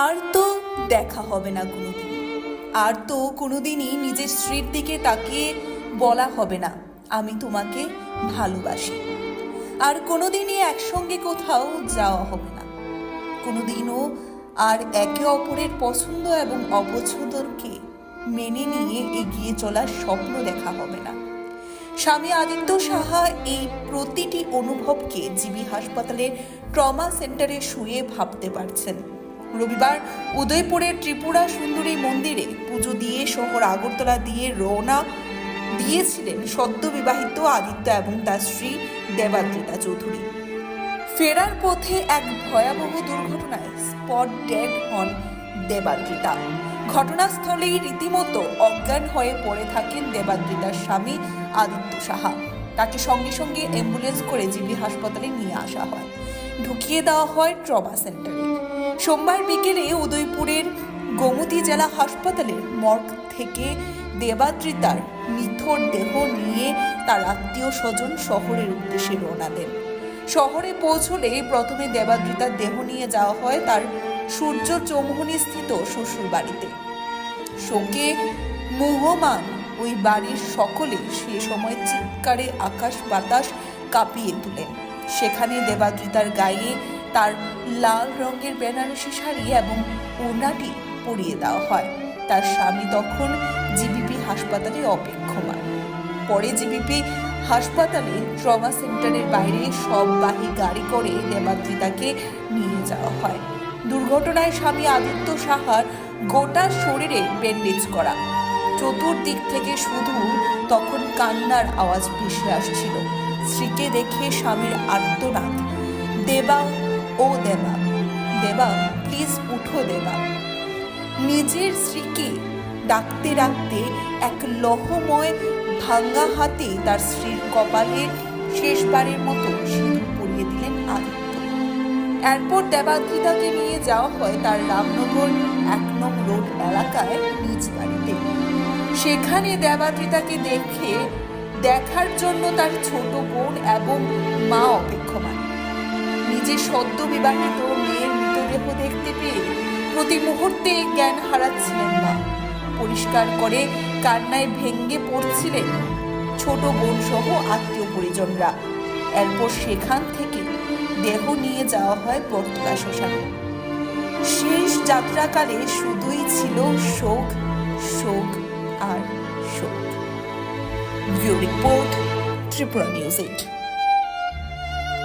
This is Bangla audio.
আর তো দেখা হবে না কোনোদিন। আর তো কোনোদিনই নিজের স্ত্রীর দিকে তাকিয়ে বলা হবে না আমি তোমাকে ভালোবাসি। আর কোনোদিনই একসঙ্গে কোথাও যাওয়া হবে না। কোনোদিনও আর একে অপরের পছন্দ এবং অপছন্দকে মেনে নিয়ে এগিয়ে চলার স্বপ্ন দেখা হবে না। স্বামী আদিত্য সাহা এই প্রতিটি অনুভবকে জিবি হাসপাতালের ট্রমা সেন্টারে শুয়ে ভাবতে পারছেন। রবিবার উদয়পুরের ত্রিপুরা সুন্দরী মন্দিরে পুজো দিয়ে শহর আগরতলা দিয়ে রওনা দিয়েছিলেন সদ্য বিবাহিত আদিত্য এবং তার স্ত্রী দেবাদ্রিতা চৌধুরী। ফেরার পথে এক ভয়াবহ দুর্ঘটনায় স্পট ডেড হন দেবাদ্রিতা। ঘটনাস্থলেই রীতিমতো অজ্ঞান হয়ে পড়ে থাকেন দেবাদ্রিতার স্বামী আদিত্য সাহা। তাকে সঙ্গে সঙ্গে অ্যাম্বুলেন্স করে জিবি হাসপাতালে নিয়ে আসা হয়, ঢুকিয়ে দেওয়া হয় ট্রমা সেন্টারে। সোমবার বিকেলে উদয়পুরের গোমতী জেলা হাসপাতালের মর্গ থেকে দেবাদ্রিতার নিথর দেহ নিয়ে তার আত্মীয় স্বজন শহরের উদ্দেশ্যে রওনা দেন। শহরে পৌঁছলে প্রথমে দেবাদ্রিতার দেহ নিয়ে যাওয়া হয় তার সূর্য চৌমুহনী স্থিত শ্বশুর বাড়িতে। শোকে মুহ্যমান ওই বাড়ির সকলে সে সময় চিৎকারে আকাশ বাতাস কাঁপিয়ে তোলেন। সেখানে দেবাদ্রিতার গায়ে তার লাল রঙের বেনারসি শাড়ি এবং ওড়নাটি পরিয়ে দেওয়া হয়। তার স্বামী তখন জিবিপি হাসপাতালে অপেক্ষমান। পরে জিবিপি হাসপাতালে ট্রমা সেন্টারের বাইরে সববাহী গাড়ি করে দেবাদ্রিতাকে নিয়ে যাওয়া হয়। দুর্ঘটনায় স্বামী আদিত্য সাহার গোটা শরীরে ব্যান্ডেজ করা। চতুর্দিক থেকে শুধু তখন কান্নার আওয়াজ ভেসে আসছিল। স্ত্রীকে দেখে স্বামীর আর্তনাদ, দেবা ও দেবা, দেবা প্লিজ উঠো দেবা। নিজের স্ত্রীকে ডাকতে ডাকতে এক লহময় ভাঙ্গা হাতে তার স্ত্রীর কপালে শেষবারের মতো সিঁদুর পরিয়ে দিলেন আদিত্য। এরপর দেবাদ্রিতাকে নিয়ে যাওয়া হয় তার রামনগর 1 নং রোড এলাকায় নিজ বাড়িতে। সেখানে দেবাদ্রিতাকে দেখার জন্য তার ছোট বোন এবং মা অপেক্ষমান। নিজের সদ্য বিবাহিত মেয়ের মৃতদেহ দেখতে পেয়ে প্রতি মুহূর্তে জ্ঞান হারাচ্ছিলেন মা। পরিষ্কার করে কান্নায় ভেঙে পড়ছিলেন ছোট বোন সহ আত্মীয় পরিজনরা। এরপর সেখান থেকে দেহ নিয়ে যাওয়া হয় বর্তলা শ্মশানে। শেষ যাত্রাকালে শুধুই ছিল শোক, শোক আর শোক। Report Tripura news 8।